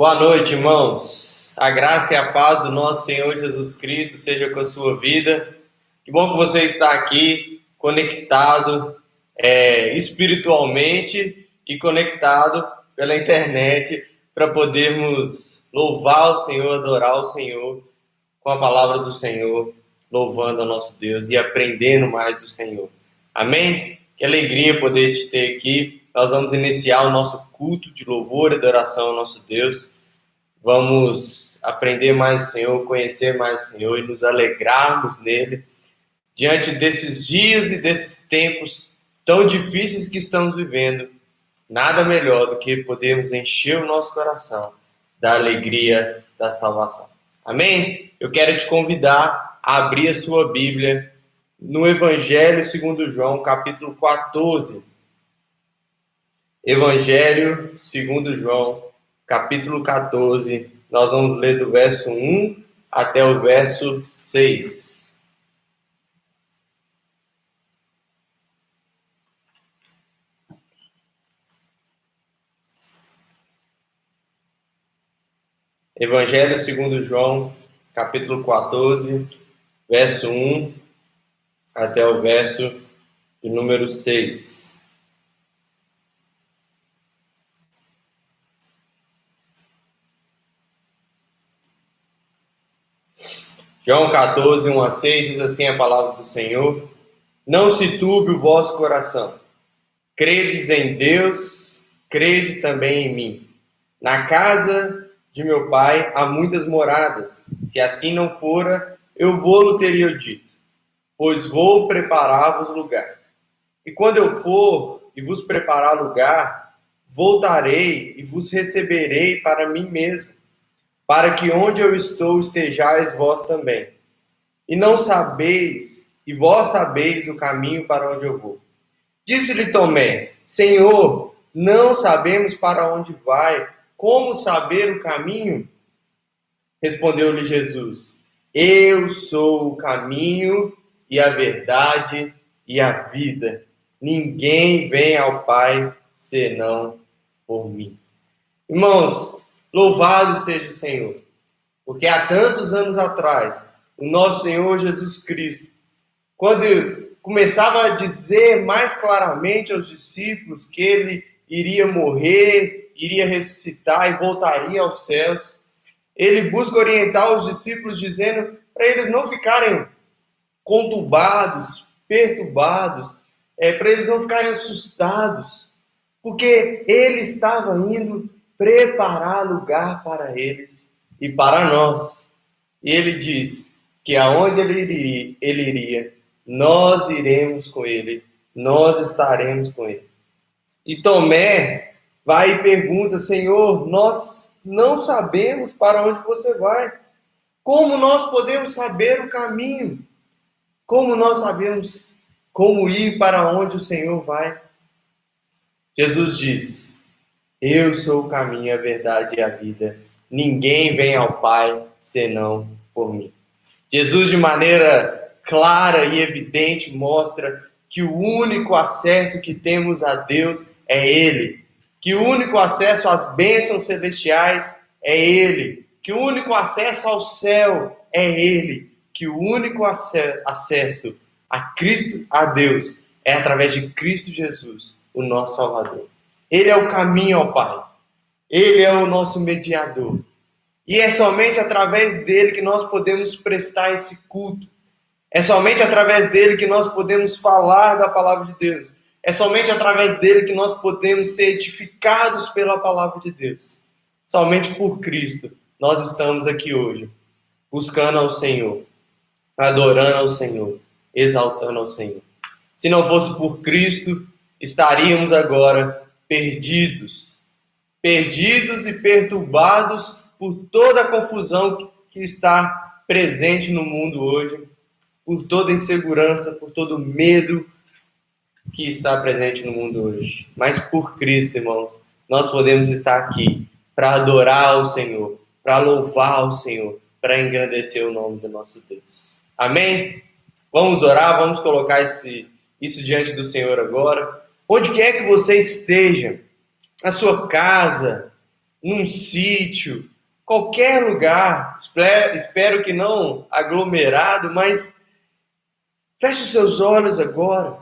Boa noite, irmãos. A graça e a paz do nosso Senhor Jesus Cristo seja com a sua vida. Que bom que você está aqui, conectado espiritualmente e conectado pela internet para podermos louvar o Senhor, adorar o Senhor com a palavra do Senhor, louvando ao nosso Deus e aprendendo mais do Senhor. Amém? Que alegria poder te ter aqui. Nós vamos iniciar o nosso culto de louvor e adoração ao nosso Deus. Vamos aprender mais do Senhor, conhecer mais o Senhor e nos alegrarmos nele. Diante desses dias e desses tempos tão difíceis que estamos vivendo, nada melhor do que podermos encher o nosso coração da alegria da salvação. Amém? Eu quero te convidar a abrir a sua Bíblia no Evangelho segundo João, capítulo 14. Evangelho segundo João, capítulo 14. Nós vamos ler do verso 1 até o verso 6. Evangelho segundo João, capítulo 14, verso 1 até o verso de número 6. João 14, 1 a 6, diz assim a palavra do Senhor: Não se turbe o vosso coração. Credes em Deus, crede também em mim. Na casa de meu pai há muitas moradas. Se assim não fora, eu vou-lo teria dito, pois vou preparar-vos lugar. E quando eu for e vos preparar lugar, voltarei e vos receberei para mim mesmo, para que onde eu estou estejais vós também. E não sabeis, e vós sabeis o caminho para onde eu vou. Disse-lhe Tomé: Senhor, não sabemos para onde vai. Como saber o caminho? Respondeu-lhe Jesus: Eu sou o caminho e a verdade e a vida. Ninguém vem ao Pai senão por mim. Irmãos, louvado seja o Senhor, porque há tantos anos atrás, o nosso Senhor Jesus Cristo, quando começava a dizer mais claramente aos discípulos que ele iria morrer, iria ressuscitar e voltaria aos céus, ele busca orientar os discípulos dizendo para eles não ficarem conturbados, perturbados, para eles não ficarem assustados, porque ele estava indo preparar lugar para eles e para nós. E ele diz que aonde ele iria, nós iremos com ele, nós estaremos com ele. E Tomé vai e pergunta: Senhor, nós não sabemos para onde você vai. Como nós podemos saber o caminho? Como nós sabemos como ir para onde o Senhor vai? Jesus diz: Eu sou o caminho, a verdade e a vida. Ninguém vem ao Pai senão por mim. Jesus, de maneira clara e evidente, mostra que o único acesso que temos a Deus é Ele. Que o único acesso às bênçãos celestiais é Ele. Que o único acesso ao céu é Ele. Que o único acesso a Cristo, a Deus, é através de Cristo Jesus, o nosso Salvador. Ele é o caminho ao Pai. Ele é o nosso mediador. E é somente através dele que nós podemos prestar esse culto. É somente através dele que nós podemos falar da palavra de Deus. É somente através dele que nós podemos ser edificados pela palavra de Deus. Somente por Cristo nós estamos aqui hoje, buscando ao Senhor, adorando ao Senhor, exaltando ao Senhor. Se não fosse por Cristo, estaríamos agora perdidos e perturbados por toda a confusão que está presente no mundo hoje, por toda a insegurança, por todo o medo que está presente no mundo hoje. Mas por Cristo, irmãos, nós podemos estar aqui para adorar ao Senhor, para louvar ao Senhor, para engrandecer o nome do nosso Deus. Amém? Vamos orar, vamos colocar isso diante do Senhor agora. Onde quer que você esteja, na sua casa, num sítio, qualquer lugar, espero que não aglomerado, mas feche os seus olhos agora.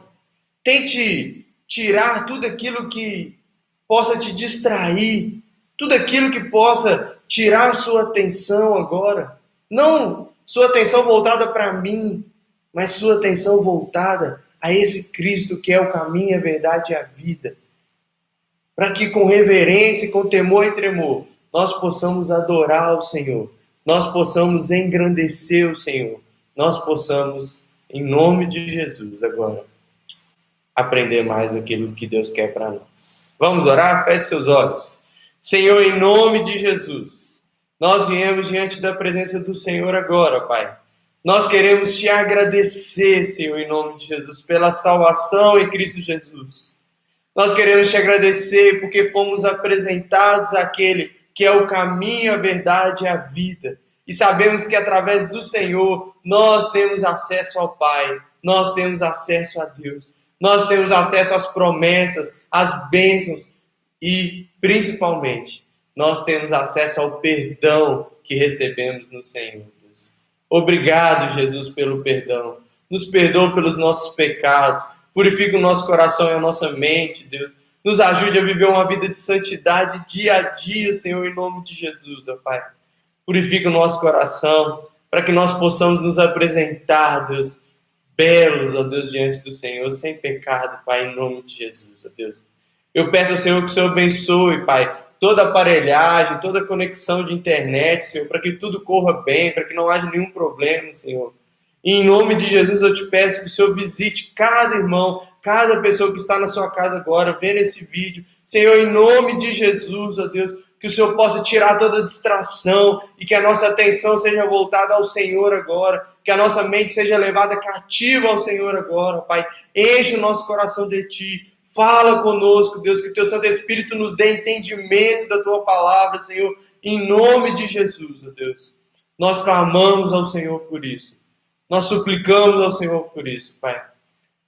Tente tirar tudo aquilo que possa te distrair, tudo aquilo que possa tirar sua atenção agora. Não sua atenção voltada para mim, mas sua atenção voltada a esse Cristo que é o caminho, a verdade e a vida. Para que com reverência, com temor e tremor, nós possamos adorar o Senhor, nós possamos engrandecer o Senhor, nós possamos, em nome de Jesus, agora, aprender mais daquilo que Deus quer para nós. Vamos orar? Feche seus olhos. Senhor, em nome de Jesus, nós viemos diante da presença do Senhor agora, Pai. Nós queremos te agradecer, Senhor, em nome de Jesus, pela salvação em Cristo Jesus. Nós queremos te agradecer porque fomos apresentados àquele que é o caminho, a verdade e a vida. E sabemos que através do Senhor nós temos acesso ao Pai, nós temos acesso a Deus, nós temos acesso às promessas, às bênçãos e, principalmente, nós temos acesso ao perdão que recebemos no Senhor, Deus. Obrigado, Jesus, pelo perdão. Nos perdoa pelos nossos pecados. Purifica o nosso coração e a nossa mente, Deus. Nos ajude a viver uma vida de santidade dia a dia, Senhor, em nome de Jesus, ó Pai. Purifica o nosso coração para que nós possamos nos apresentar, Deus, belos, ó Deus, diante do Senhor, sem pecado, Pai, em nome de Jesus, ó Deus. Eu peço ao Senhor que o Senhor abençoe, Pai, toda a aparelhagem, toda a conexão de internet, Senhor, para que tudo corra bem, para que não haja nenhum problema, Senhor. E em nome de Jesus eu te peço que o Senhor visite cada irmão, cada pessoa que está na sua casa agora, vendo esse vídeo. Senhor, em nome de Jesus, ó Deus, que o Senhor possa tirar toda distração e que a nossa atenção seja voltada ao Senhor agora, que a nossa mente seja levada cativa ao Senhor agora, Pai. Enche o nosso coração de Ti. Fala conosco, Deus, que o Teu Santo Espírito nos dê entendimento da Tua palavra, Senhor, em nome de Jesus, ó Deus. Nós clamamos ao Senhor por isso. Nós suplicamos ao Senhor por isso, Pai.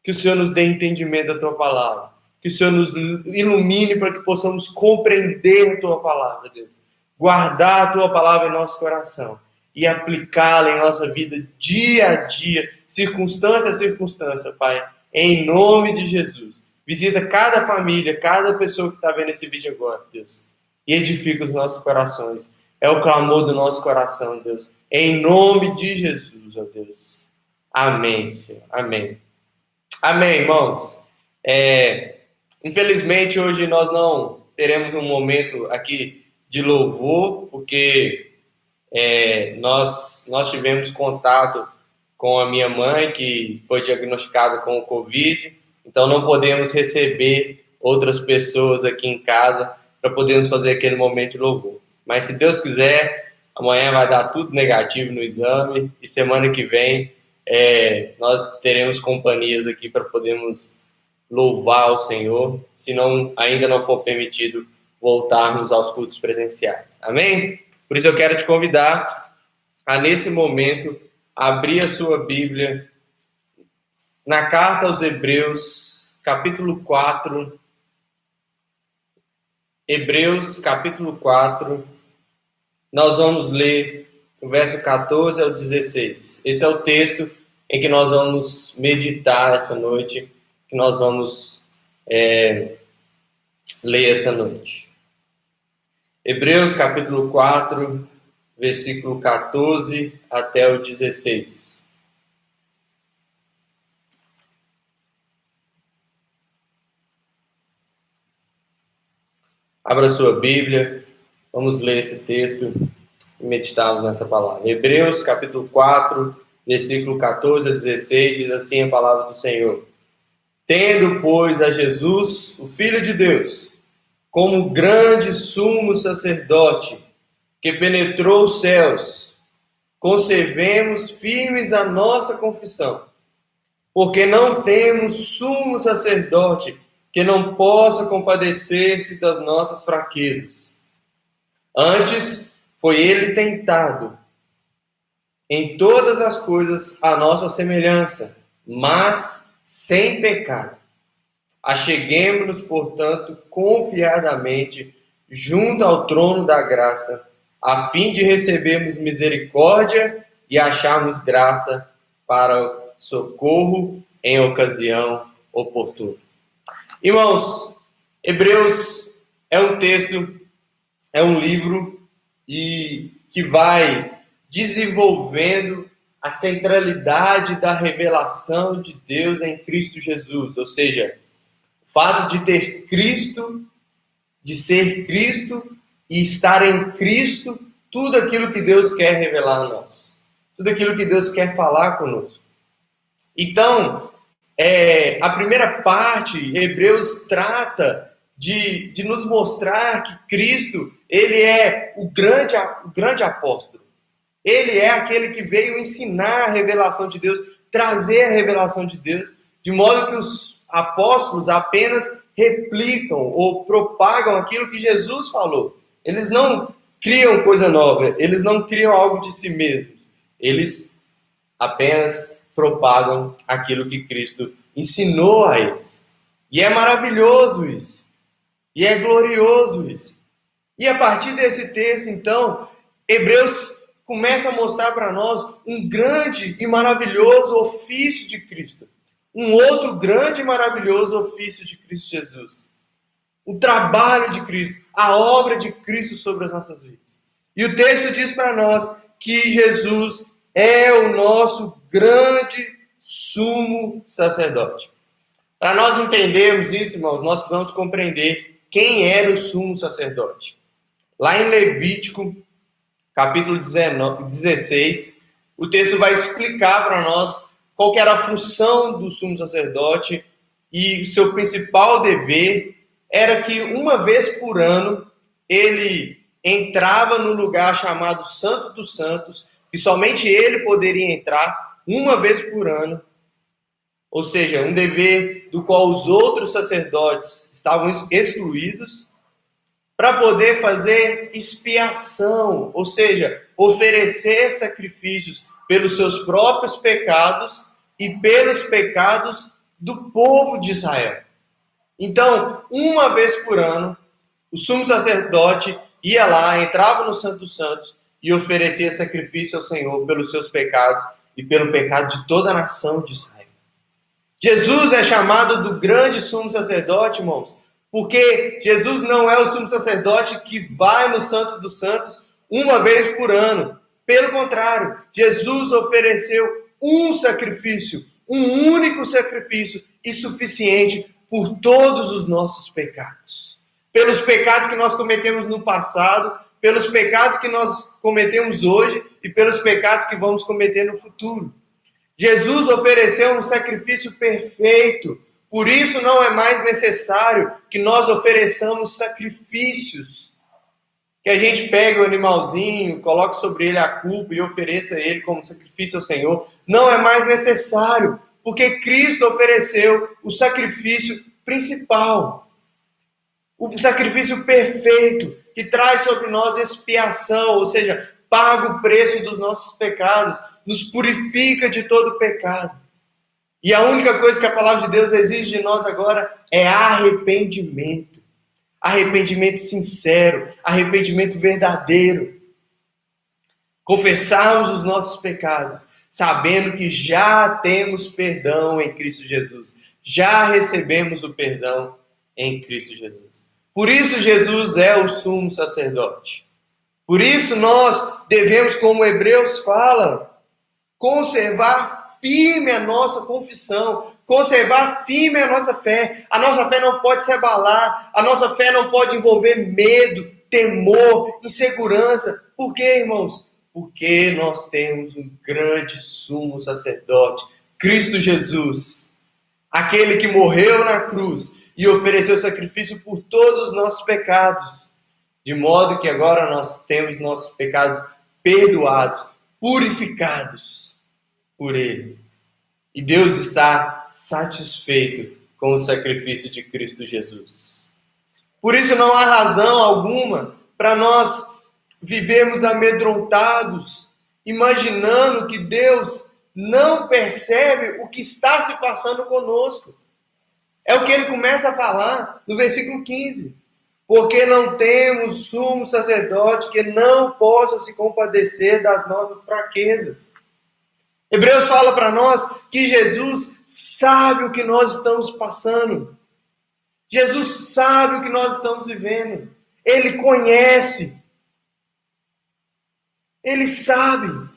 Que o Senhor nos dê entendimento da Tua palavra. Que o Senhor nos ilumine para que possamos compreender a Tua palavra, Deus. Guardar a Tua palavra em nosso coração e aplicá-la em nossa vida dia a dia, circunstância a circunstância, Pai. Em nome de Jesus. Visita cada família, cada pessoa que está vendo esse vídeo agora, Deus. E edifica os nossos corações. É o clamor do nosso coração, Deus. Em nome de Jesus, ó Deus. Amém, Senhor. Amém. Amém, irmãos. Infelizmente, hoje nós não teremos um momento aqui de louvor, porque nós tivemos contato com a minha mãe, que foi diagnosticada com o Covid, então não podemos receber outras pessoas aqui em casa para podermos fazer aquele momento de louvor. Mas se Deus quiser, amanhã vai dar tudo negativo no exame e semana que vem nós teremos companhias aqui para podermos louvar o Senhor, se ainda não for permitido voltarmos aos cultos presenciais. Amém? Por isso eu quero te convidar a, nesse momento, abrir a sua Bíblia na carta aos Hebreus, capítulo 4. Hebreus, capítulo 4. Nós vamos ler o verso 14 ao 16. Esse é o texto em que nós vamos meditar essa noite, que nós vamos ler essa noite. Hebreus, capítulo 4, versículo 14 até o 16. Abra sua Bíblia, vamos ler esse texto e meditarmos nessa palavra. Hebreus, capítulo 4, versículo 14 a 16, diz assim a palavra do Senhor. Tendo, pois, a Jesus, o Filho de Deus, como grande sumo sacerdote, que penetrou os céus, conservemos firmes a nossa confissão, porque não temos sumo sacerdote que não possa compadecer-se das nossas fraquezas. Antes, foi ele tentado em todas as coisas à nossa semelhança, mas sem pecado. Acheguemo-nos, portanto, confiadamente junto ao trono da graça, a fim de recebermos misericórdia e acharmos graça para socorro em ocasião oportuna. Irmãos, Hebreus é um texto, é um livro que vai desenvolvendo a centralidade da revelação de Deus em Cristo Jesus, ou seja, o fato de ter Cristo, de ser Cristo e estar em Cristo, tudo aquilo que Deus quer revelar a nós, tudo aquilo que Deus quer falar conosco. Então, a primeira parte, Hebreus trata de nos mostrar que Cristo, ele é o grande apóstolo. Ele é aquele que veio ensinar a revelação de Deus, trazer a revelação de Deus, de modo que os apóstolos apenas replicam ou propagam aquilo que Jesus falou. Eles não criam coisa nova, eles não criam algo de si mesmos. Eles apenas propagam aquilo que Cristo ensinou a eles. E é maravilhoso isso. E é glorioso isso. E a partir desse texto, então, Hebreus começa a mostrar para nós um grande e maravilhoso ofício de Cristo. Um outro grande e maravilhoso ofício de Cristo Jesus. O trabalho de Cristo, a obra de Cristo sobre as nossas vidas. E o texto diz para nós que Jesus é o nosso grande sumo sacerdote. Para nós entendermos isso, irmãos, nós precisamos compreender quem era o sumo sacerdote. Lá em Levítico, capítulo 16, o texto vai explicar para nós qual que era a função do sumo sacerdote e seu principal dever era que uma vez por ano ele entrava no lugar chamado Santo dos Santos, e somente ele poderia entrar uma vez por ano, ou seja, um dever do qual os outros sacerdotes estavam excluídos, para poder fazer expiação, ou seja, oferecer sacrifícios pelos seus próprios pecados e pelos pecados do povo de Israel. Então, uma vez por ano, o sumo sacerdote ia lá, entrava no Santo dos Santos e oferecia sacrifício ao Senhor pelos seus pecados e pelo pecado de toda a nação de Israel. Jesus é chamado do grande sumo sacerdote, irmãos, porque Jesus não é o sumo sacerdote que vai no Santo dos Santos uma vez por ano. Pelo contrário, Jesus ofereceu um sacrifício, um único sacrifício e suficiente por todos os nossos pecados. Pelos pecados que nós cometemos no passado, pelos pecados que nós cometemos hoje e pelos pecados que vamos cometer no futuro. Jesus ofereceu um sacrifício perfeito. Por isso não é mais necessário que nós ofereçamos sacrifícios. Que a gente pegue o animalzinho, coloque sobre ele a culpa e ofereça ele como sacrifício ao Senhor. Não é mais necessário, porque Cristo ofereceu o sacrifício principal. O sacrifício perfeito, que traz sobre nós expiação, ou seja, paga o preço dos nossos pecados, nos purifica de todo pecado. E a única coisa que a palavra de Deus exige de nós agora é arrependimento. Arrependimento sincero, arrependimento verdadeiro. Confessarmos os nossos pecados, sabendo que já temos perdão em Cristo Jesus. Já recebemos o perdão em Cristo Jesus. Por isso Jesus é o sumo sacerdote. Por isso nós devemos, como Hebreus fala, conservar firme a nossa confissão, conservar firme a nossa fé. A nossa fé não pode se abalar, a nossa fé não pode envolver medo, temor, insegurança. Por quê, irmãos? Porque nós temos um grande sumo sacerdote, Cristo Jesus, aquele que morreu na cruz e ofereceu sacrifício por todos os nossos pecados, de modo que agora nós temos nossos pecados perdoados, purificados por Ele. E Deus está satisfeito com o sacrifício de Cristo Jesus. Por isso não há razão alguma para nós vivermos amedrontados, imaginando que Deus não percebe o que está se passando conosco. É o que ele começa a falar no versículo 15. porque não temos sumo sacerdote que não possa se compadecer das nossas fraquezas. Hebreus fala para nós que Jesus sabe o que nós estamos passando. Jesus sabe o que nós estamos vivendo. Ele conhece. Ele sabe.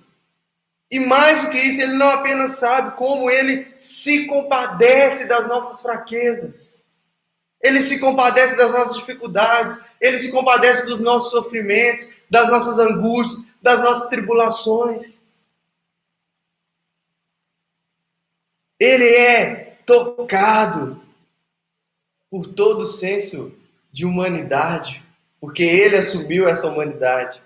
E mais do que isso, ele não apenas sabe, como ele se compadece das nossas fraquezas. Ele se compadece das nossas dificuldades. Ele se compadece dos nossos sofrimentos, das nossas angústias, das nossas tribulações. Ele é tocado por todo o senso de humanidade, porque ele assumiu essa humanidade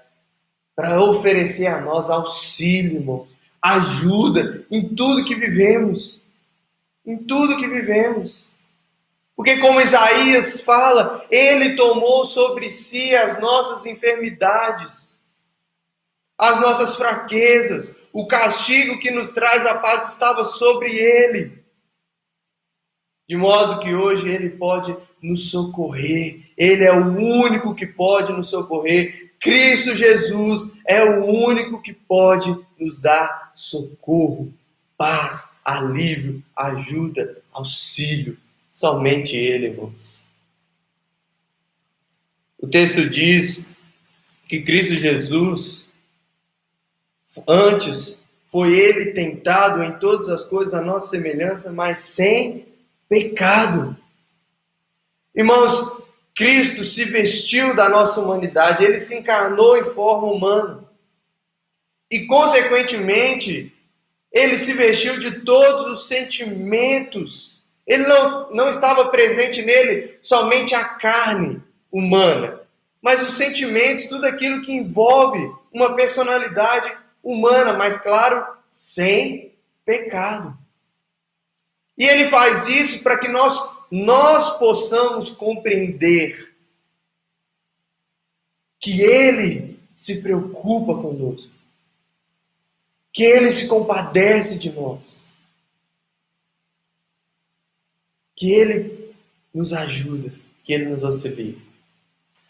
para oferecer a nós auxílio, irmãos, ajuda em tudo que vivemos. Em tudo que vivemos. Porque como Isaías fala, ele tomou sobre si as nossas enfermidades, as nossas fraquezas, o castigo que nos traz a paz estava sobre ele. De modo que hoje ele pode nos socorrer. Ele é o único que pode nos socorrer. Cristo Jesus é o único que pode nos dar socorro, paz, alívio, ajuda, auxílio. Somente Ele, irmãos. O texto diz que Cristo Jesus, antes, foi Ele tentado em todas as coisas à nossa semelhança, mas sem pecado. Irmãos, Cristo se vestiu da nossa humanidade, Ele se encarnou em forma humana. E, consequentemente, Ele se vestiu de todos os sentimentos. Ele não estava presente nele somente a carne humana, mas os sentimentos, tudo aquilo que envolve uma personalidade humana, mas claro, sem pecado. E ele faz isso para que nós possamos compreender que ele se preocupa conosco, que ele se compadece de nós, que ele nos ajuda, que ele nos auxilia.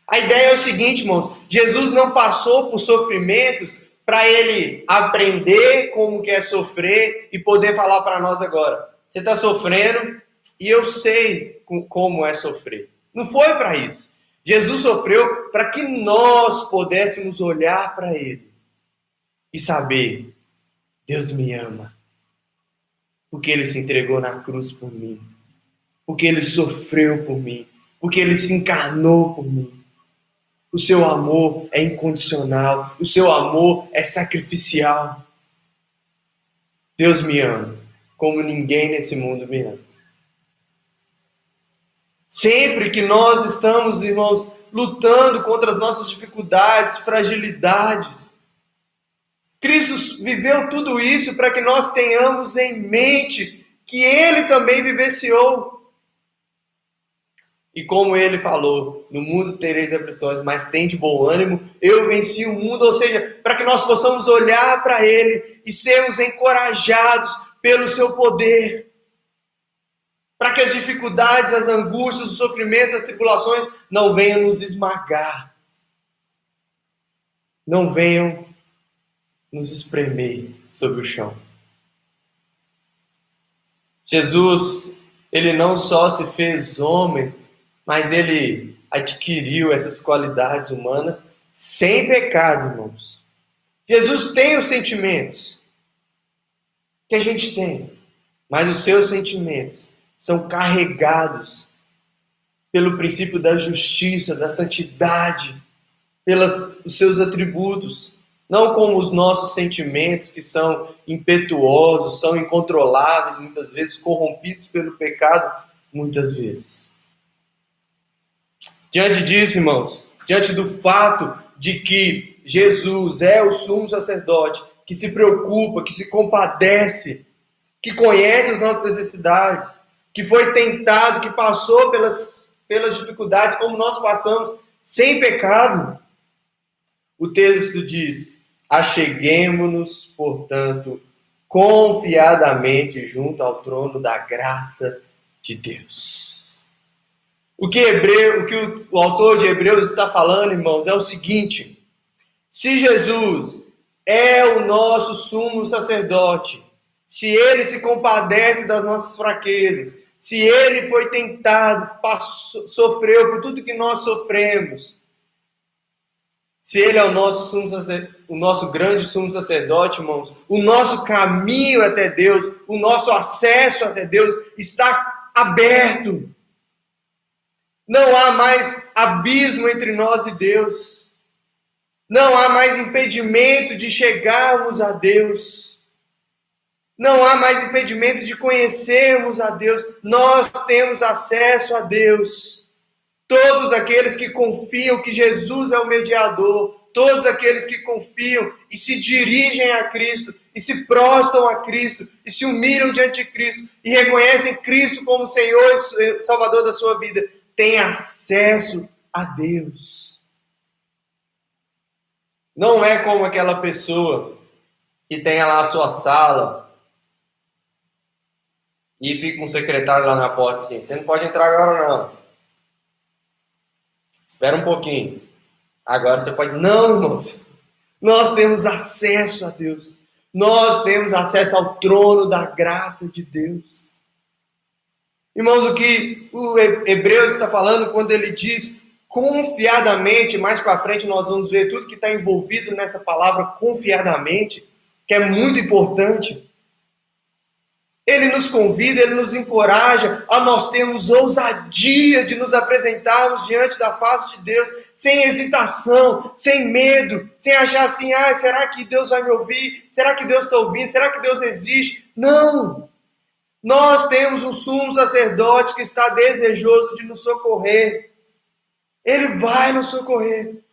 A ideia é o seguinte, irmãos, Jesus não passou por sofrimentos para ele aprender como que é sofrer e poder falar para nós agora. Você está sofrendo e eu sei como é sofrer. Não foi para isso. Jesus sofreu para que nós pudéssemos olhar para ele e saber, Deus me ama, porque ele se entregou na cruz por mim, porque ele sofreu por mim, porque ele se encarnou por mim. O seu amor é incondicional, o seu amor é sacrificial. Deus me ama como ninguém nesse mundo me ama. Sempre que nós estamos, irmãos, lutando contra as nossas dificuldades, fragilidades, Cristo viveu tudo isso para que nós tenhamos em mente que Ele também vivenciou. E como Ele falou, no mundo tereis aflições, mas tende bom ânimo, eu venci o mundo. Ou seja, para que nós possamos olhar para Ele e sermos encorajados pelo seu poder. Para que as dificuldades, as angústias, os sofrimentos, as tribulações não venham nos esmagar. Não venham nos espremer sobre o chão. Jesus, ele não só se fez homem, mas ele adquiriu essas qualidades humanas sem pecado, irmãos. Jesus tem os sentimentos que a gente tem, mas os seus sentimentos são carregados pelo princípio da justiça, da santidade, pelos seus atributos. Não como os nossos sentimentos, que são impetuosos, são incontroláveis, muitas vezes corrompidos pelo pecado, muitas vezes. Diante disso, irmãos, diante do fato de que Jesus é o sumo sacerdote, que se preocupa, que se compadece, que conhece as nossas necessidades, que foi tentado, que passou pelas dificuldades como nós passamos, sem pecado, o texto diz: acheguemo-nos, portanto, confiadamente junto ao trono da graça de Deus. O autor de Hebreus está falando, irmãos, é o seguinte: se Jesus é o nosso sumo sacerdote, se ele se compadece das nossas fraquezas, se ele foi tentado, sofreu por tudo que nós sofremos, se ele é o nosso grande sumo sacerdote, irmãos, o nosso caminho até Deus, o nosso acesso até Deus está aberto. Não há mais abismo entre nós e Deus. Não há mais impedimento de chegarmos a Deus. Não há mais impedimento de conhecermos a Deus. Nós temos acesso a Deus. Todos aqueles que confiam que Jesus é o mediador, todos aqueles que confiam e se dirigem a Cristo, e se prostam a Cristo, e se humilham diante de Cristo, e reconhecem Cristo como Senhor e Salvador da sua vida, têm acesso a Deus. Não é como aquela pessoa que tem lá a sua sala e fica um secretário lá na porta assim: você não pode entrar agora não. Espera um pouquinho. Agora você pode. Não, irmãos. Nós temos acesso a Deus. Nós temos acesso ao trono da graça de Deus. Irmãos, o que o Hebreus está falando quando ele diz confiadamente, mais para frente nós vamos ver tudo que está envolvido nessa palavra confiadamente, que é muito importante. Ele nos convida, ele nos encoraja a nós termos ousadia de nos apresentarmos diante da face de Deus, sem hesitação, sem medo, sem achar assim: será que Deus vai me ouvir? Será que Deus está ouvindo? Será que Deus existe? Não! Nós temos um sumo sacerdote que está desejoso de nos socorrer. Ele vai nos socorrer.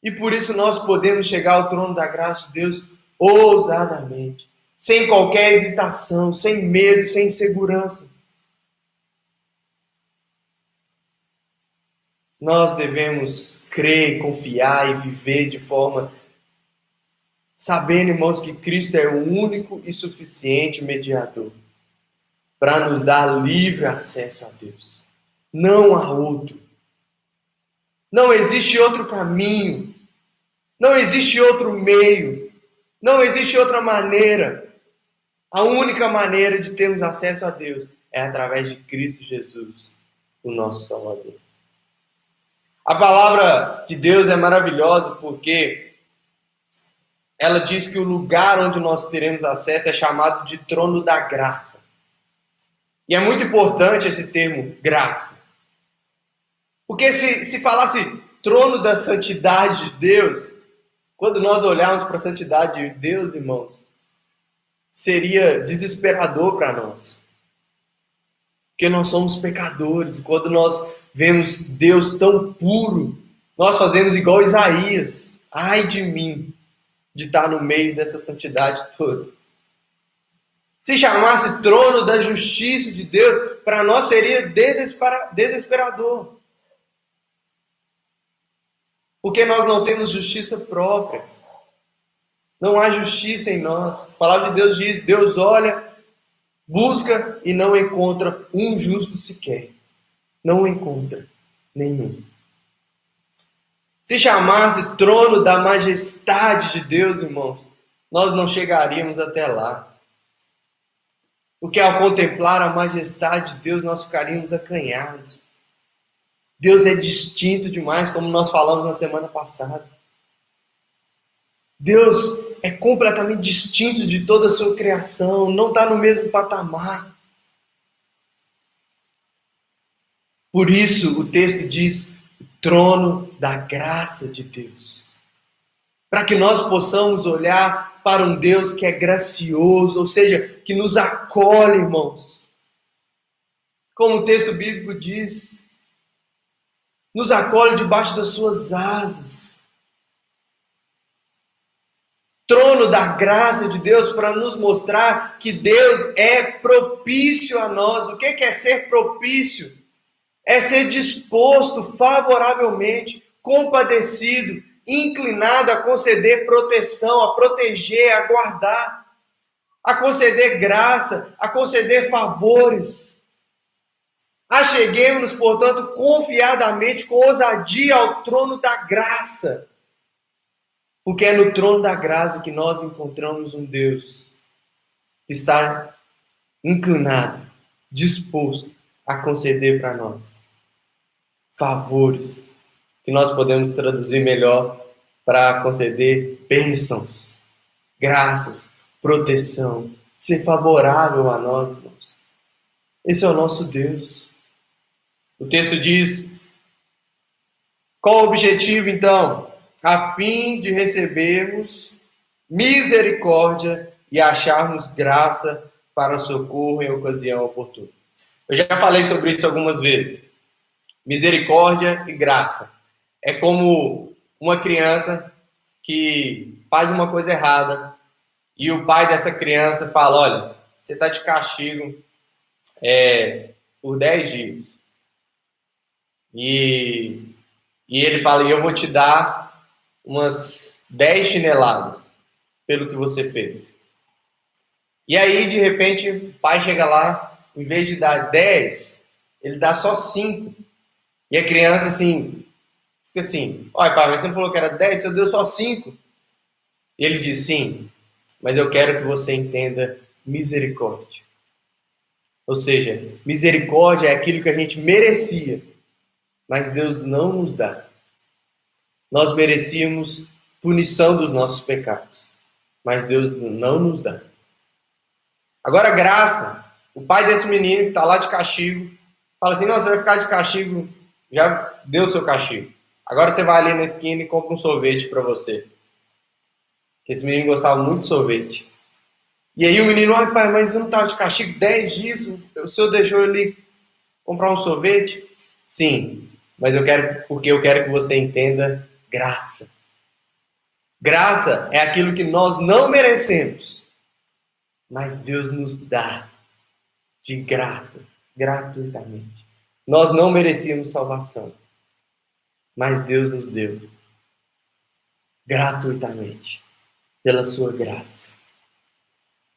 E por isso nós podemos chegar ao trono da graça de Deus ousadamente, sem qualquer hesitação, sem medo, sem insegurança. Nós devemos crer, confiar e viver de forma sabendo, irmãos, que Cristo é o único e suficiente mediador para nos dar livre acesso a Deus. Não há outro. Não existe outro caminho. Não existe outro meio. Não existe outra maneira. A única maneira de termos acesso a Deus é através de Cristo Jesus, o nosso Salvador. A palavra de Deus é maravilhosa porque ela diz que o lugar onde nós teremos acesso é chamado de trono da graça. E é muito importante esse termo, graça. Porque se falasse trono da santidade de Deus, quando nós olharmos para a santidade de Deus, irmãos, seria desesperador para nós. Porque nós somos pecadores. Quando nós vemos Deus tão puro, nós fazemos igual Isaías. Ai de mim, de estar no meio dessa santidade toda. Se chamasse trono da justiça de Deus, para nós seria desesperador. Porque nós não temos justiça própria. Não há justiça em nós. A palavra de Deus diz: Deus olha, busca e não encontra um justo sequer. Não encontra nenhum. Se chamasse trono da majestade de Deus, irmãos, nós não chegaríamos até lá. Porque ao contemplar a majestade de Deus, nós ficaríamos acanhados. Deus é distinto demais, como nós falamos na semana passada. Deus é completamente distinto de toda a sua criação, não está no mesmo patamar. Por isso, o texto diz: trono da graça de Deus. Para que nós possamos olhar para um Deus que é gracioso, ou seja, que nos acolhe, irmãos. Como o texto bíblico diz, nos acolhe debaixo das suas asas. Trono da graça de Deus para nos mostrar que Deus é propício a nós. O que é ser propício? É ser disposto favoravelmente, compadecido, inclinado a conceder proteção, a proteger, a guardar, a conceder graça, a conceder favores. Acheguemos-nos, portanto, confiadamente, com ousadia ao trono da graça. Porque é no trono da graça que nós encontramos um Deus que está inclinado, disposto a conceder para nós favores, que nós podemos traduzir melhor para conceder bênçãos, graças, proteção, ser favorável a nós, irmãos. Esse é o nosso Deus. O texto diz: qual o objetivo, então? A fim de recebermos misericórdia e acharmos graça para socorro em ocasião oportuna. Eu já falei sobre isso algumas vezes. Misericórdia e graça. É como uma criança que faz uma coisa errada e o pai dessa criança fala: olha, você está de castigo por 10 dias. E ele fala: e eu vou te dar umas 10 chineladas pelo que você fez. E aí, de repente, o pai chega lá, em vez de dar 10, ele dá só 5. E a criança, assim, fica assim: olha, pai, mas você não falou que era 10, você deu só 5. E ele diz: sim, mas eu quero que você entenda misericórdia. Ou seja, misericórdia é aquilo que a gente merecia, mas Deus não nos dá. Nós merecíamos punição dos nossos pecados, mas Deus não nos dá. Agora, graça, o pai desse menino que está lá de castigo, fala assim: não, você vai ficar de castigo, já deu o seu castigo. Agora você vai ali na esquina e compra um sorvete para você. Esse menino gostava muito de sorvete. E aí o menino: ai, pai, mas eu não estava de castigo 10 dias, o senhor deixou ele comprar um sorvete? Sim, mas porque eu quero que você entenda graça. Graça é aquilo que nós não merecemos, mas Deus nos dá de graça, gratuitamente. Nós não merecíamos salvação, mas Deus nos deu gratuitamente, pela sua graça.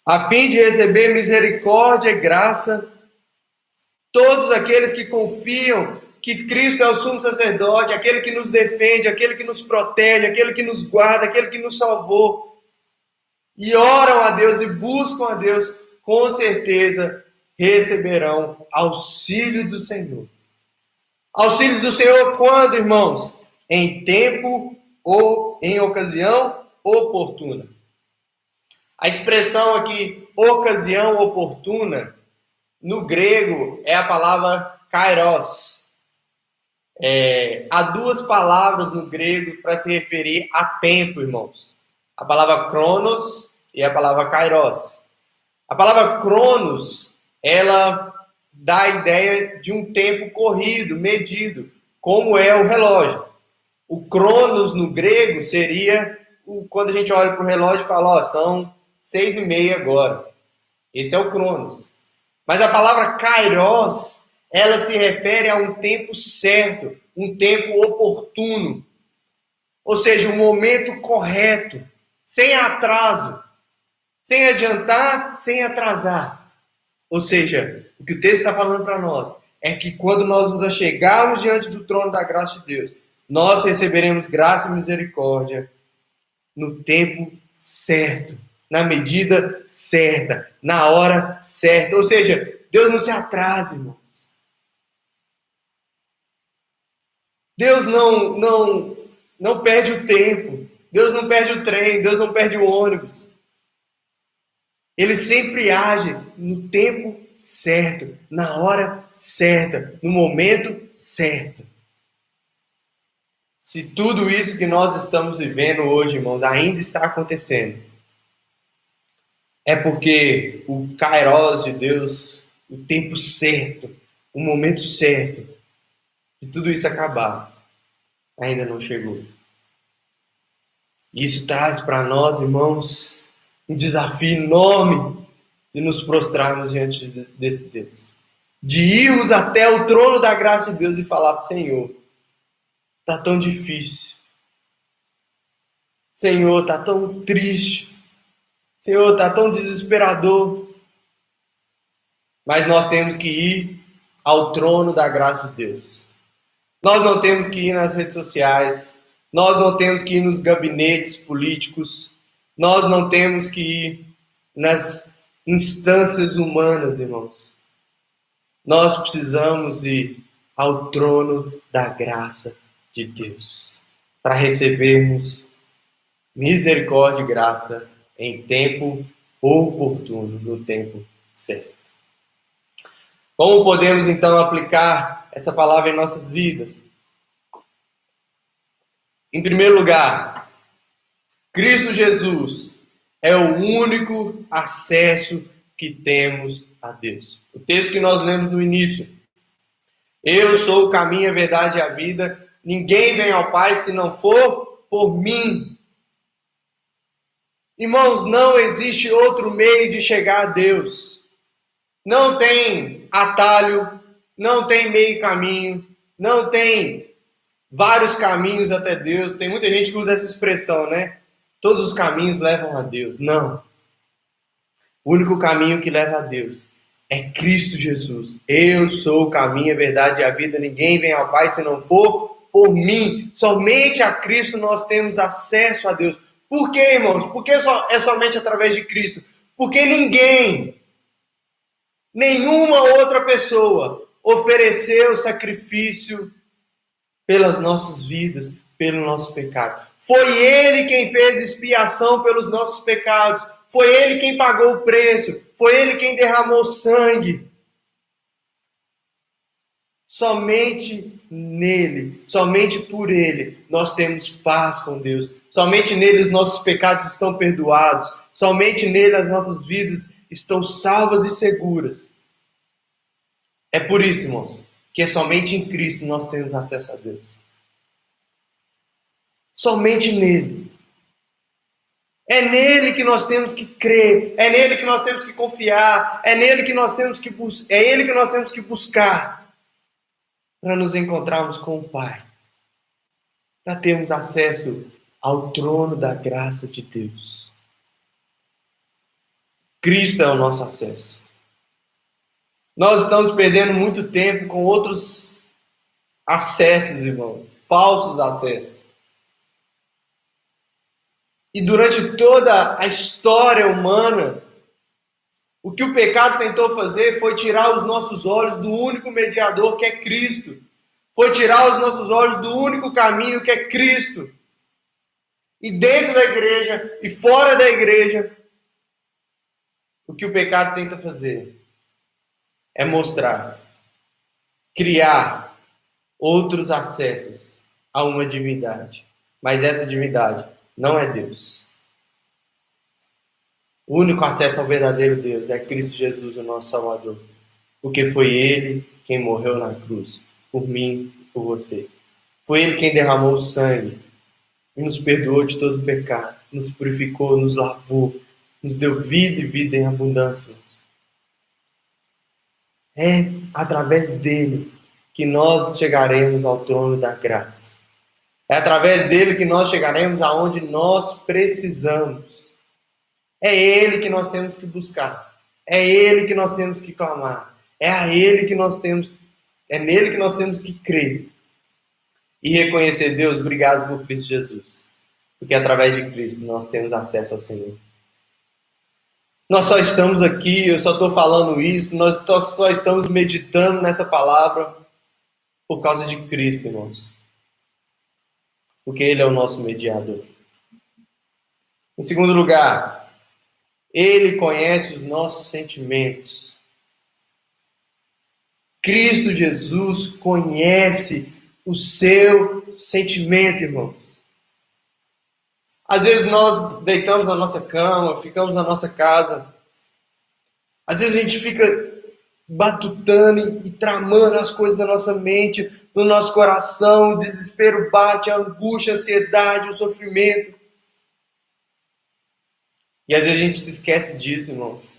A fim de receber misericórdia e graça, todos aqueles que confiam que Cristo é o sumo sacerdote, aquele que nos defende, aquele que nos protege, aquele que nos guarda, aquele que nos salvou, e oram a Deus e buscam a Deus, com certeza receberão auxílio do Senhor. Auxílio do Senhor quando, irmãos? Em tempo ou em ocasião oportuna. A expressão aqui, ocasião oportuna, no grego é a palavra kairos. Há duas palavras no grego para se referir a tempo, irmãos. A palavra cronos e a palavra kairos. A palavra cronos, ela dá a ideia de um tempo corrido, medido, como é o relógio. O cronos no grego seria quando a gente olha para o relógio e fala: ó, são 6:30 agora. Esse é o cronos. Mas a palavra kairos, ela se refere a um tempo certo, um tempo oportuno. Ou seja, um momento correto, sem atraso, sem adiantar, sem atrasar. Ou seja, o que o texto está falando para nós é que quando nós nos achegarmos diante do trono da graça de Deus, nós receberemos graça e misericórdia no tempo certo, na medida certa, na hora certa. Ou seja, Deus não se atrasa, irmãos. Deus não perde o tempo. Deus não perde o trem. Deus não perde o ônibus. Ele sempre age no tempo certo, na hora certa, no momento certo. Se tudo isso que nós estamos vivendo hoje, irmãos, ainda está acontecendo, é porque o kairos de Deus, o tempo certo, o momento certo de tudo isso acabar, ainda não chegou. Isso traz para nós, irmãos, um desafio enorme de nos prostrarmos diante desse Deus. De irmos até o trono da graça de Deus e falar: Senhor, está tão difícil. Senhor, está tão triste. Senhor, está tão desesperador. Mas nós temos que ir ao trono da graça de Deus. Nós não temos que ir nas redes sociais, nós não temos que ir nos gabinetes políticos, nós não temos que ir nas instâncias humanas, irmãos. Nós precisamos ir ao trono da graça de Deus para recebermos misericórdia e graça em tempo oportuno, no tempo certo. Como podemos então aplicar essa palavra em nossas vidas? Em primeiro lugar, Cristo Jesus é o único acesso que temos a Deus. O texto que nós lemos no início. Eu sou o caminho, a verdade e a vida. Ninguém vem ao Pai se não for por mim. Irmãos, não existe outro meio de chegar a Deus. Não tem atalho, não tem meio caminho, não tem vários caminhos até Deus. Tem muita gente que usa essa expressão, né? Todos os caminhos levam a Deus. Não. O único caminho que leva a Deus é Cristo Jesus. Eu sou o caminho, a verdade e a vida. Ninguém vem ao Pai se não for por mim. Somente a Cristo nós temos acesso a Deus. Por quê, irmãos? Porque é somente através de Cristo. Porque nenhuma outra pessoa ofereceu sacrifício pelas nossas vidas, pelo nosso pecado. Foi Ele quem fez expiação pelos nossos pecados. Foi Ele quem pagou o preço. Foi Ele quem derramou sangue. Somente nele, somente por Ele, nós temos paz com Deus. Somente nele os nossos pecados estão perdoados. Somente nele as nossas vidas estão salvas e seguras. É por isso, irmãos, que é somente em Cristo nós temos acesso a Deus. Somente nele. É nele que nós temos que crer, é nele que nós temos que confiar, é nele que nós temos que é ele que nós temos que buscar para nos encontrarmos com o Pai, para termos acesso ao trono da graça de Deus. Cristo é o nosso acesso. Nós estamos perdendo muito tempo com outros acessos, irmãos, falsos acessos. E durante toda a história humana, o que o pecado tentou fazer foi tirar os nossos olhos do único mediador, que é Cristo. Foi tirar os nossos olhos do único caminho, que é Cristo. E dentro da igreja e fora da igreja, o que o pecado tenta fazer é mostrar, criar outros acessos a uma divindade. Mas essa divindade não é Deus. O único acesso ao verdadeiro Deus é Cristo Jesus, o nosso Salvador. Porque foi Ele quem morreu na cruz, por mim e por você. Foi Ele quem derramou o sangue e nos perdoou de todo pecado, nos purificou, nos lavou, nos deu vida e vida em abundância. É através dele que nós chegaremos ao trono da graça. É através dele que nós chegaremos aonde nós precisamos. É ele que nós temos que buscar. É ele que nós temos que clamar. É nele que nós temos que crer. E reconhecer, Deus, obrigado por Cristo Jesus. Porque através de Cristo nós temos acesso ao Senhor. Nós só estamos aqui, eu só estou falando isso, nós só estamos meditando nessa palavra por causa de Cristo, irmãos. Porque Ele é o nosso mediador. Em segundo lugar, Ele conhece os nossos sentimentos. Cristo Jesus conhece o seu sentimento, irmãos. Às vezes nós deitamos na nossa cama, ficamos na nossa casa. Às vezes a gente fica batutando e tramando as coisas na nossa mente, no nosso coração, o desespero bate, a angústia, a ansiedade, o sofrimento. E às vezes a gente se esquece disso, irmãos.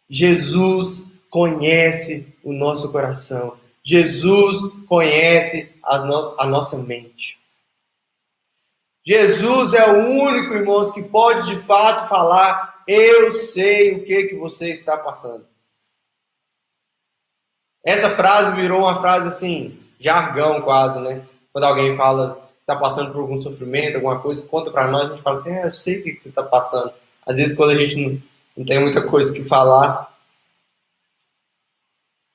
Jesus conhece o nosso coração. Jesus conhece a nossa mente. Jesus é o único, irmãos, que pode de fato falar: eu sei o que você está passando. Essa frase virou uma frase assim, jargão quase, né? Quando alguém fala que está passando por algum sofrimento, alguma coisa, conta para nós, a gente fala assim, eu sei o que você está passando. Às vezes quando a gente não tem muita coisa que falar,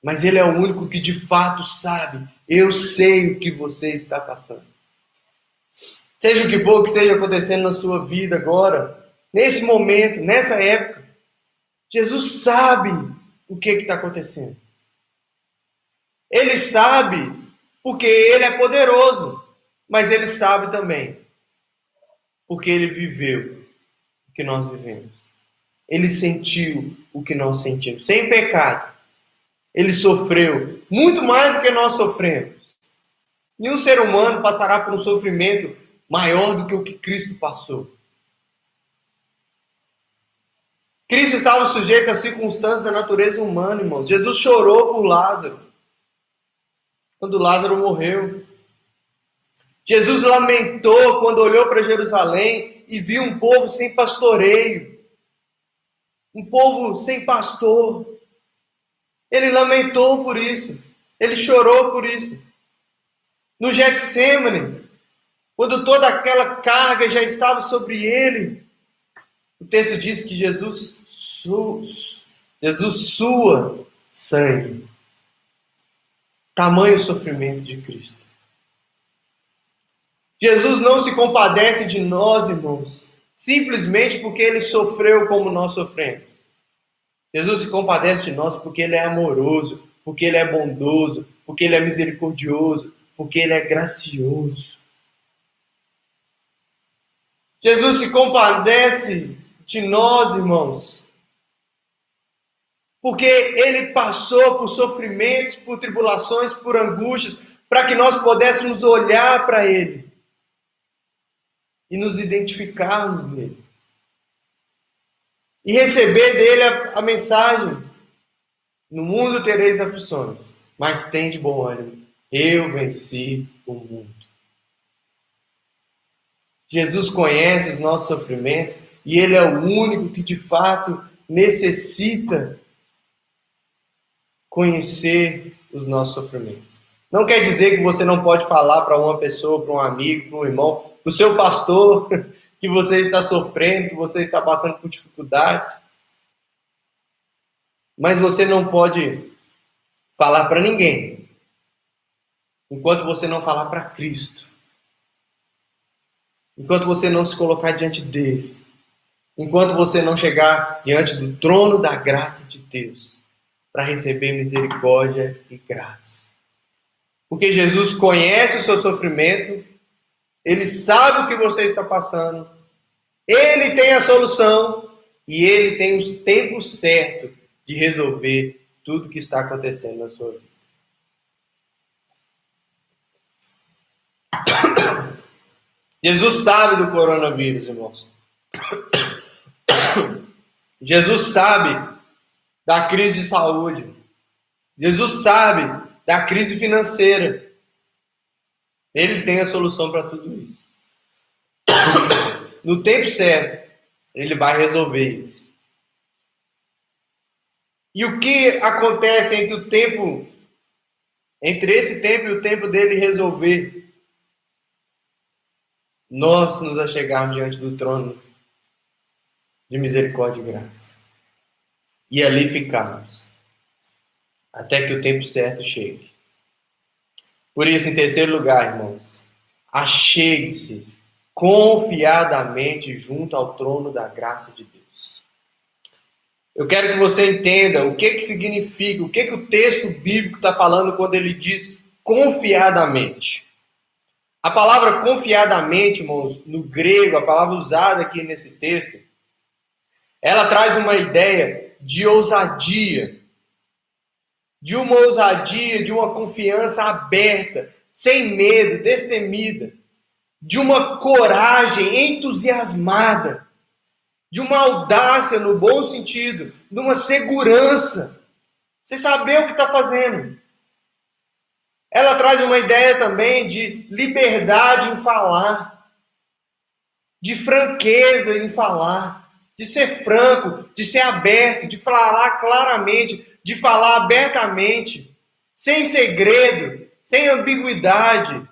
mas ele é o único que de fato sabe. Eu sei o que você está passando. Seja o que for que esteja acontecendo na sua vida agora, nesse momento, nessa época, Jesus sabe o que está acontecendo. Ele sabe porque ele é poderoso, mas ele sabe também porque ele viveu o que nós vivemos. Ele sentiu o que nós sentimos, sem pecado. Ele sofreu muito mais do que nós sofremos. Nenhum ser humano passará por um sofrimento maior do que o que Cristo passou. Cristo estava sujeito às circunstâncias da natureza humana, irmãos. Jesus chorou por Lázaro, quando Lázaro morreu. Jesus lamentou quando olhou para Jerusalém e viu um povo sem pastoreio, um povo sem pastor. Ele lamentou por isso, ele chorou por isso. No Getsêmani, quando toda aquela carga já estava sobre ele, o texto diz que Jesus sua sangue. Tamanho sofrimento de Cristo. Jesus não se compadece de nós, irmãos, simplesmente porque ele sofreu como nós sofremos. Jesus se compadece de nós porque ele é amoroso, porque ele é bondoso, porque ele é misericordioso, porque ele é gracioso. Jesus se compadece de nós, irmãos, porque ele passou por sofrimentos, por tribulações, por angústias, para que nós pudéssemos olhar para ele e nos identificarmos nele. E receber dele a mensagem: no mundo tereis aflições, mas tende bom ânimo, eu venci o mundo. Jesus conhece os nossos sofrimentos e ele é o único que de fato necessita conhecer os nossos sofrimentos. Não quer dizer que você não pode falar para uma pessoa, para um amigo, para um irmão, para o seu pastor, que você está sofrendo, que você está passando por dificuldades. Mas você não pode falar para ninguém enquanto você não falar para Cristo. Enquanto você não se colocar diante dele. Enquanto você não chegar diante do trono da graça de Deus para receber misericórdia e graça. Porque Jesus conhece o seu sofrimento, ele sabe o que você está passando, ele tem a solução e ele tem os tempos certos de resolver tudo que está acontecendo na sua vida. Jesus sabe do coronavírus, irmãos. Jesus sabe da crise de saúde. Jesus sabe da crise financeira. Ele tem a solução para tudo isso. No tempo certo, ele vai resolver isso. E o que acontece entre esse tempo e o tempo dele resolver? Nós nos achegarmos diante do trono de misericórdia e graça. E ali ficarmos. Até que o tempo certo chegue. Por isso, em terceiro lugar, irmãos, achegue-se confiadamente junto ao trono da graça de Deus. Eu quero que você entenda o que significa, o que o texto bíblico está falando quando ele diz confiadamente. A palavra confiadamente, irmãos, no grego, a palavra usada aqui nesse texto, ela traz uma ideia de ousadia, de uma confiança aberta, sem medo, destemida, de uma coragem entusiasmada, de uma audácia no bom sentido, de uma segurança. Você saber o que está fazendo. Ela traz uma ideia também de liberdade em falar, de franqueza em falar, de ser franco, de ser aberto, de falar claramente, de falar abertamente. sem segredo, sem ambiguidade,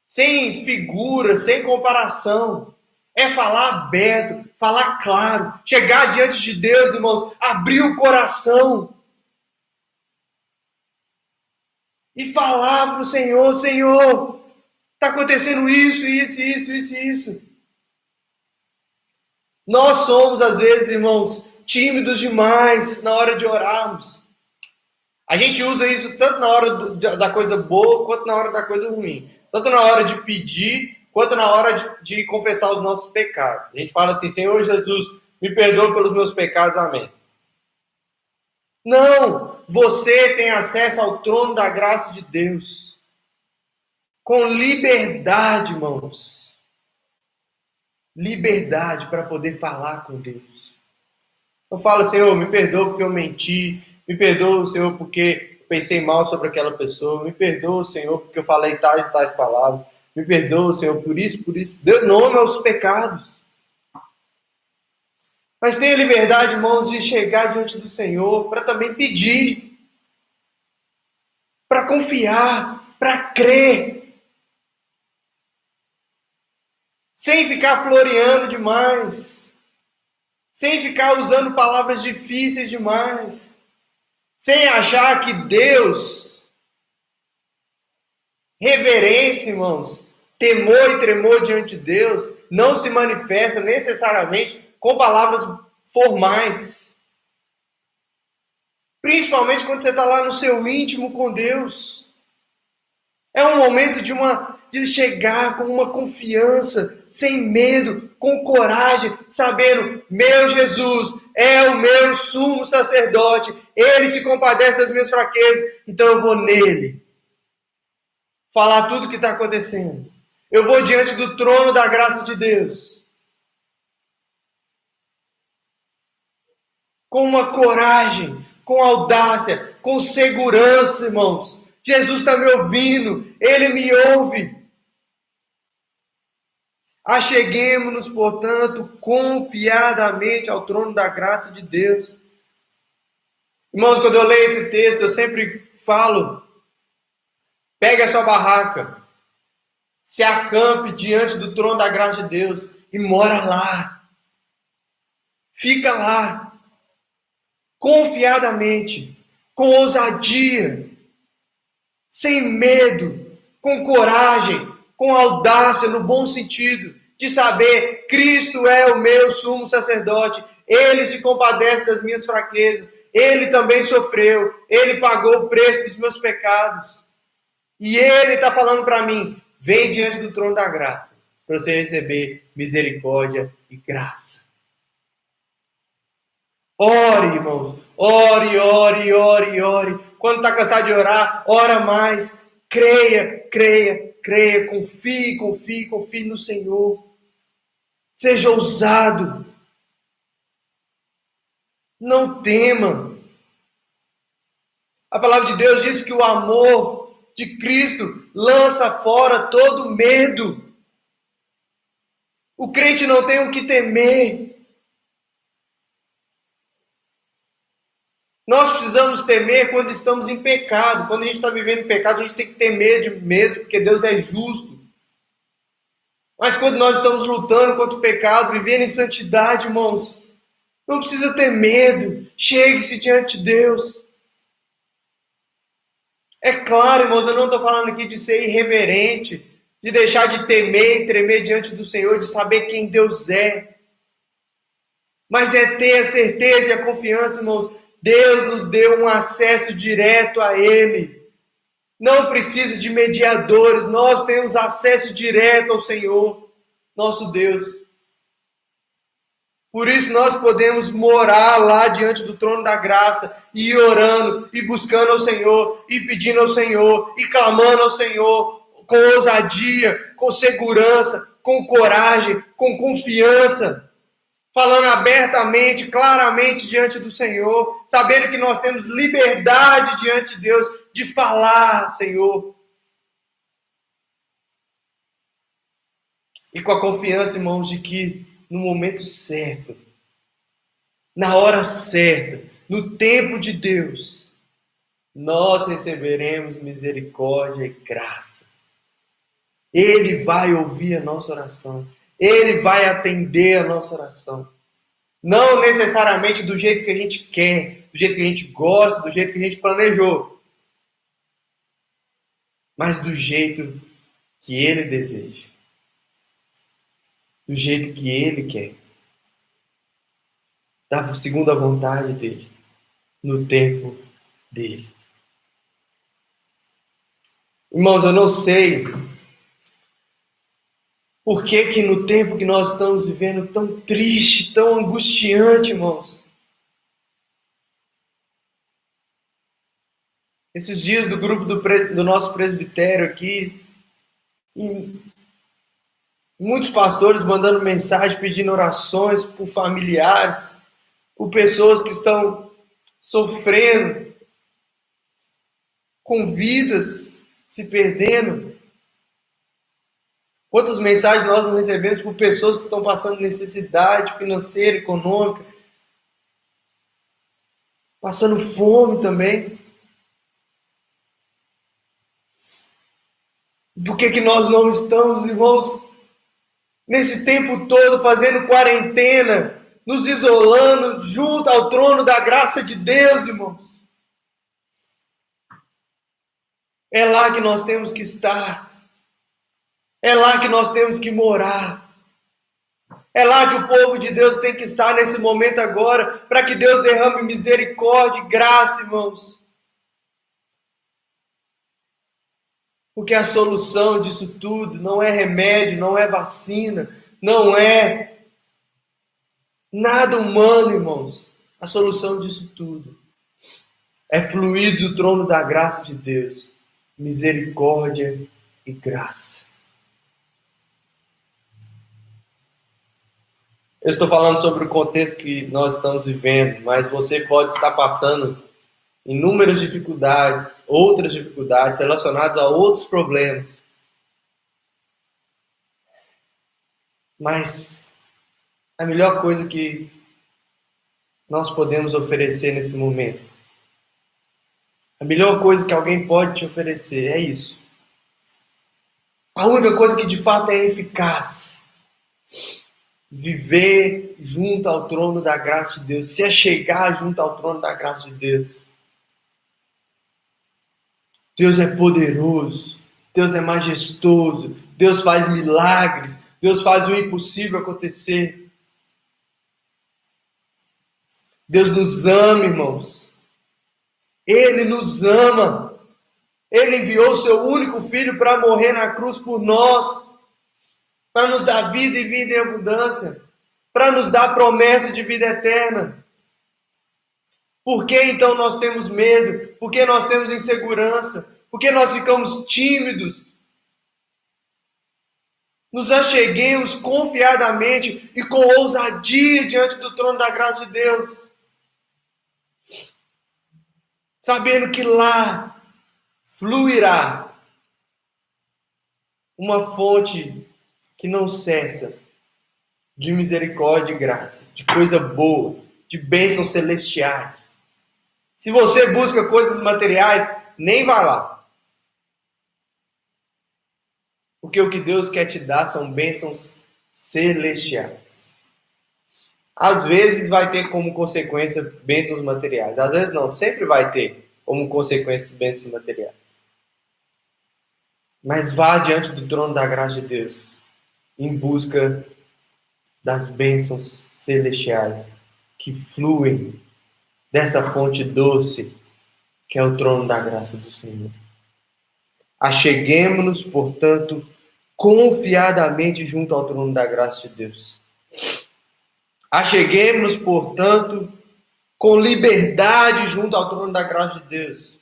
sem figura, sem comparação. É falar aberto, falar claro, chegar diante de Deus, irmãos, abrir o coração e falar para o Senhor: Senhor, está acontecendo isso. Nós somos, às vezes, irmãos, tímidos demais na hora de orarmos. A gente usa isso tanto na hora da coisa boa, quanto na hora da coisa ruim. Tanto na hora de pedir, quanto na hora de confessar os nossos pecados. A gente fala assim: Senhor Jesus, me perdoa pelos meus pecados, amém. Não! Você tem acesso ao trono da graça de Deus. Com liberdade, irmãos. Liberdade para poder falar com Deus. Eu falo: Senhor, me perdoa porque eu menti. Me perdoa, Senhor, porque pensei mal sobre aquela pessoa. Me perdoa, Senhor, porque eu falei tais e tais palavras. Me perdoa, Senhor, por isso. Dê nome aos pecados. Mas tenha liberdade, irmãos, de chegar diante do Senhor para também pedir, para confiar, para crer, sem ficar floreando demais, sem ficar usando palavras difíceis demais, sem achar que Deus, reverência, irmãos, temor e tremor diante de Deus, não se manifesta necessariamente com palavras formais. Principalmente quando você está lá no seu íntimo com Deus. É um momento de chegar com uma confiança, sem medo, com coragem, sabendo: meu Jesus é o meu sumo sacerdote, ele se compadece das minhas fraquezas, então eu vou nele falar tudo o que está acontecendo. Eu vou diante do trono da graça de Deus, com uma coragem, com audácia, com segurança, irmãos. Jesus está me ouvindo, Ele me ouve. Acheguemo-nos, portanto, confiadamente ao trono da graça de Deus. Irmãos, quando eu leio esse texto, eu sempre falo: pegue a sua barraca, se acampe diante do trono da graça de Deus e mora lá. Fica lá, confiadamente, com ousadia, sem medo, com coragem, com audácia, no bom sentido, de saber: Cristo é o meu sumo sacerdote, Ele se compadece das minhas fraquezas, Ele também sofreu, Ele pagou o preço dos meus pecados, e Ele está falando para mim: vem diante do trono da graça, para você receber misericórdia e graça. Ore, irmãos, ore. Quando está cansado de orar, ora mais. Creia. Confie no Senhor. Seja ousado. Não tema. A palavra de Deus diz que o amor de Cristo lança fora todo medo. O crente não tem o que temer. Nós precisamos temer quando estamos em pecado. Quando a gente está vivendo em pecado, a gente tem que temer mesmo, porque Deus é justo. Mas quando nós estamos lutando contra o pecado, vivendo em santidade, irmãos, não precisa ter medo. Chegue-se diante de Deus. É claro, irmãos, eu não estou falando aqui de ser irreverente, de deixar de temer e tremer diante do Senhor, de saber quem Deus é. Mas é ter a certeza e a confiança, irmãos. Deus nos deu um acesso direto a Ele. Não precisa de mediadores. Nós temos acesso direto ao Senhor, nosso Deus. Por isso nós podemos morar lá diante do trono da graça, e ir orando, e buscando ao Senhor, e pedindo ao Senhor, e clamando ao Senhor, com ousadia, com segurança, com coragem, com confiança. Falando abertamente, claramente diante do Senhor, sabendo que nós temos liberdade diante de Deus de falar, Senhor. E com a confiança, irmãos, de que no momento certo, na hora certa, no tempo de Deus nós receberemos misericórdia e graça. Ele vai ouvir a nossa oração. Ele vai atender a nossa oração. Não necessariamente do jeito que a gente quer, do jeito que a gente gosta, do jeito que a gente planejou, mas do jeito que Ele deseja, do jeito que Ele quer, segundo a vontade dEle, no tempo dEle. Irmãos, eu não sei por que no tempo que nós estamos vivendo tão triste, tão angustiante, irmãos. Esses dias do grupo do nosso presbitério aqui, e muitos pastores mandando mensagem, pedindo orações por familiares, por pessoas que estão sofrendo, com vidas se perdendo. Quantas mensagens nós não recebemos por pessoas que estão passando necessidade financeira, econômica, passando fome também. Por que nós não estamos, irmãos, nesse tempo todo fazendo quarentena, nos isolando junto ao trono da graça de Deus, irmãos? É lá que nós temos que estar. É lá que nós temos que morar. É lá que o povo de Deus tem que estar nesse momento agora, para que Deus derrame misericórdia e graça, irmãos. Porque a solução disso tudo não é remédio, não é vacina, não é nada humano, irmãos. A solução disso tudo é fluir do trono da graça de Deus, misericórdia e graça. Eu estou falando sobre o contexto que nós estamos vivendo, mas você pode estar passando inúmeras dificuldades, outras dificuldades relacionadas a outros problemas. Mas a melhor coisa que nós podemos oferecer nesse momento, a melhor coisa que alguém pode te oferecer é isso. A única coisa que de fato é eficaz. Viver junto ao trono da graça de Deus, se achegar junto ao trono da graça de Deus. Deus é poderoso, Deus é majestoso, Deus faz milagres, Deus faz o impossível acontecer. Deus nos ama, irmãos. Ele nos ama. Ele enviou o seu único filho para morrer na cruz por nós, para nos dar vida e vida em abundância, para nos dar promessa de vida eterna. Por que então nós temos medo? Por que nós temos insegurança? Por que nós ficamos tímidos? Nos acheguemos confiadamente e com ousadia diante do trono da graça de Deus, sabendo que lá fluirá uma fonte que não cessa de misericórdia e graça, de coisa boa, de bênçãos celestiais. Se você busca coisas materiais, nem vá lá. Porque o que Deus quer te dar são bênçãos celestiais. Às vezes vai ter como consequência bênçãos materiais. Às vezes não, sempre vai ter como consequência bênçãos materiais. Mas vá diante do trono da graça de Deus em busca das bênçãos celestiais que fluem dessa fonte doce que é o trono da graça do Senhor. Acheguemo-nos, portanto, confiadamente junto ao trono da graça de Deus. Acheguemo-nos, portanto, com liberdade junto ao trono da graça de Deus.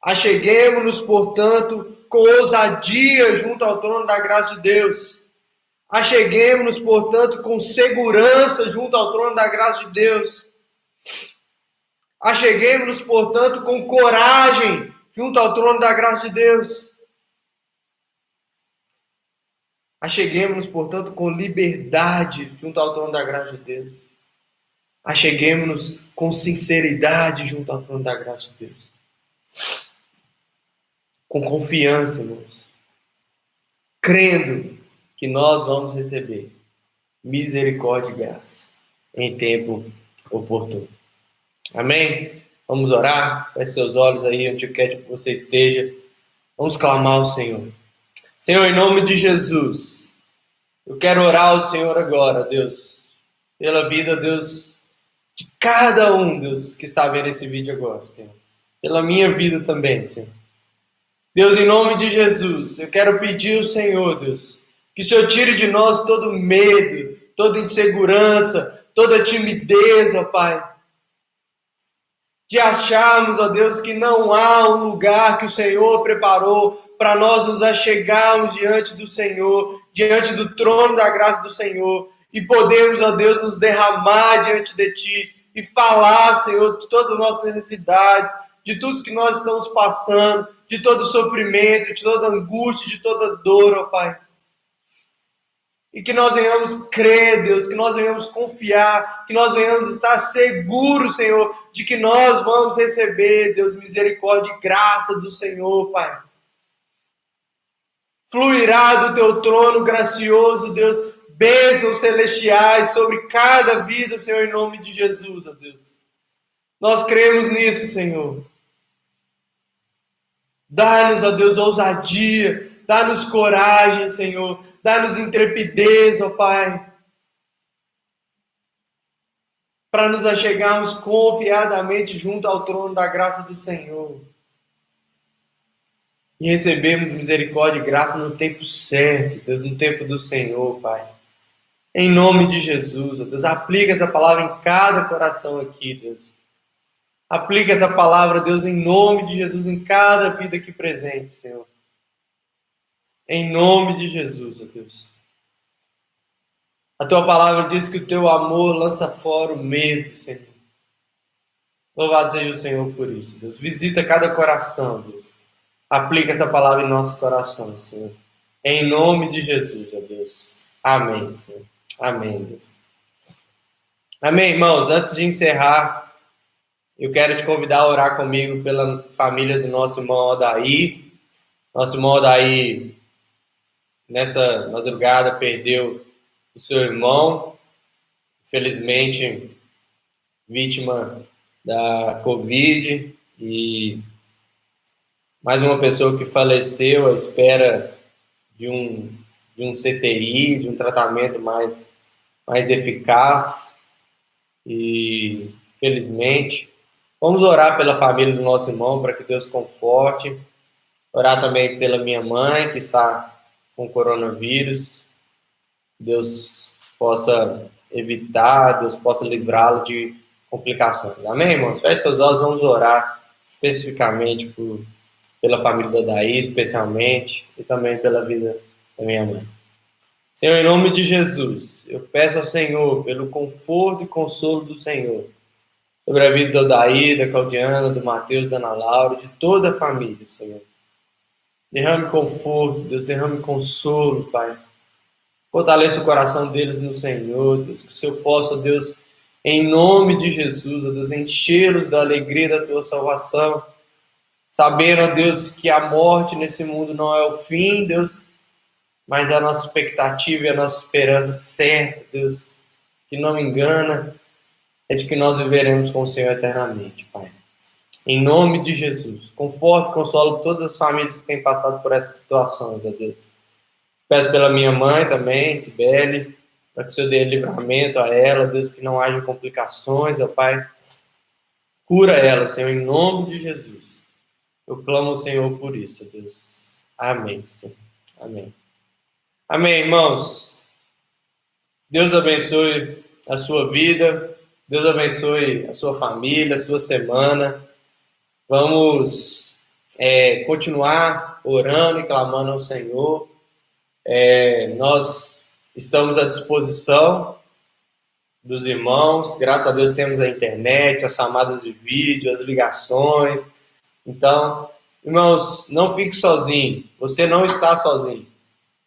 Acheguemo-nos, portanto, com ousadia junto ao trono da graça de Deus. Acheguemo-nos, portanto, com segurança junto ao trono da graça de Deus. Acheguemo-nos, portanto, com coragem junto ao trono da graça de Deus. Acheguemo-nos, portanto, com liberdade junto ao trono da graça de Deus. Acheguemo-nos com sinceridade junto ao trono da graça de Deus. com confiança, irmãos, crendo que nós vamos receber misericórdia e graça em tempo oportuno. Amém? Vamos orar? Feche seus olhos aí onde quer que você esteja. Vamos clamar ao Senhor. Senhor, em nome de Jesus, eu quero orar ao Senhor agora, Deus, pela vida, Deus, de cada um, Deus, que está vendo esse vídeo agora, Senhor. Pela minha vida também, Senhor. Deus, em nome de Jesus, eu quero pedir ao Senhor, Deus, que o Senhor tire de nós todo medo, toda insegurança, toda timidez, ó Pai. De acharmos, ó Deus, que não há um lugar que o Senhor preparou para nós nos achegarmos diante do Senhor, diante do trono da graça do Senhor, e podermos, ó Deus, nos derramar diante de Ti e falar, Senhor, de todas as nossas necessidades, de tudo que nós estamos passando, de todo sofrimento, de toda angústia, de toda dor, ó Pai. E que nós venhamos crer, Deus, que nós venhamos confiar, que nós venhamos estar seguros, Senhor, de que nós vamos receber, Deus, misericórdia e graça do Senhor, Pai. Fluirá do Teu trono gracioso, Deus, bênçãos celestiais sobre cada vida, Senhor, em nome de Jesus, ó Deus. Nós cremos nisso, Senhor. Dá-nos, ó Deus, ousadia, dá-nos coragem, Senhor. Dá-nos intrepidez, ó Pai, para nos achegarmos confiadamente junto ao trono da graça do Senhor e recebermos misericórdia e graça no tempo certo, Deus, no tempo do Senhor, Pai. Em nome de Jesus, ó Deus, aplica essa palavra em cada coração aqui, Deus. Aplica essa palavra, Deus, em nome de Jesus, em cada vida aqui presente, Senhor. Em nome de Jesus, ó Deus. A Tua palavra diz que o Teu amor lança fora o medo, Senhor. Louvado seja o Senhor por isso, Deus. Visita cada coração, Deus. Aplica essa palavra em nossos corações, Senhor. Em nome de Jesus, ó Deus. Amém, Senhor. Amém, Deus. Amém, irmãos. Antes de encerrar, eu quero te convidar a orar comigo pela família do nosso irmão Odair. Nosso irmão Odair, nessa madrugada, perdeu o seu irmão, infelizmente vítima da Covid, e mais uma pessoa que faleceu à espera de um CTI, de um tratamento mais eficaz. E, felizmente, vamos orar pela família do nosso irmão, para que Deus conforte. Orar também pela minha mãe, que está com coronavírus. Deus possa evitar, Deus possa livrá-lo de complicações. Amém, irmãos? Feche seus olhos, vamos orar especificamente pela família do Odair, especialmente, e também pela vida da minha mãe. Senhor, em nome de Jesus, eu peço ao Senhor pelo conforto e consolo do Senhor sobre a vida do Odair, da Claudiana, do Mateus, da Ana Laura, de toda a família, Senhor. Derrame conforto, Deus, derrame consolo, Pai. Fortaleça o coração deles no Senhor, Deus, que o Senhor possa, Deus, em nome de Jesus, Deus, enchê-los da alegria da Tua salvação, sabendo, Deus, que a morte nesse mundo não é o fim, Deus, mas é a nossa expectativa e a nossa esperança certa, Deus, que não engana, é de que nós viveremos com o Senhor eternamente, Pai. Em nome de Jesus, conforto e consolo todas as famílias que têm passado por essas situações, ó Deus. Peço pela minha mãe também, Sibeli, para que o Senhor dê livramento a ela, Deus, que não haja complicações, ó Pai. Cura ela, Senhor, em nome de Jesus. Eu clamo ao Senhor por isso, ó Deus. Amém, Senhor. Amém. Amém, irmãos. Deus abençoe a sua vida, Deus abençoe a sua família, a sua semana. Vamos continuar orando e clamando ao Senhor. Nós estamos à disposição dos irmãos. Graças a Deus temos a internet, as chamadas de vídeo, as ligações. Então, irmãos, não fique sozinho. Você não está sozinho.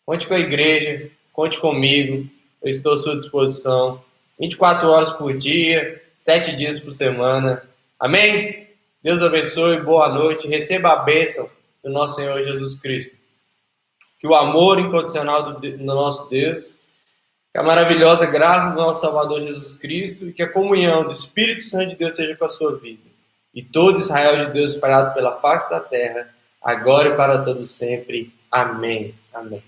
Conte com a igreja, conte comigo. Eu estou à sua disposição. 24 horas por dia, 7 dias por semana. Amém? Deus abençoe, boa noite, receba a bênção do nosso Senhor Jesus Cristo. Que o amor incondicional do nosso Deus, que a maravilhosa graça do nosso Salvador Jesus Cristo e que a comunhão do Espírito Santo de Deus seja com a sua vida. E todo Israel de Deus espalhado pela face da terra, agora e para todo sempre. Amém. Amém.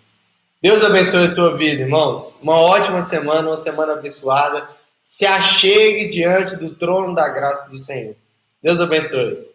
Deus abençoe a sua vida, irmãos. Uma ótima semana, uma semana abençoada. Se achegue diante do trono da graça do Senhor. Deus abençoe.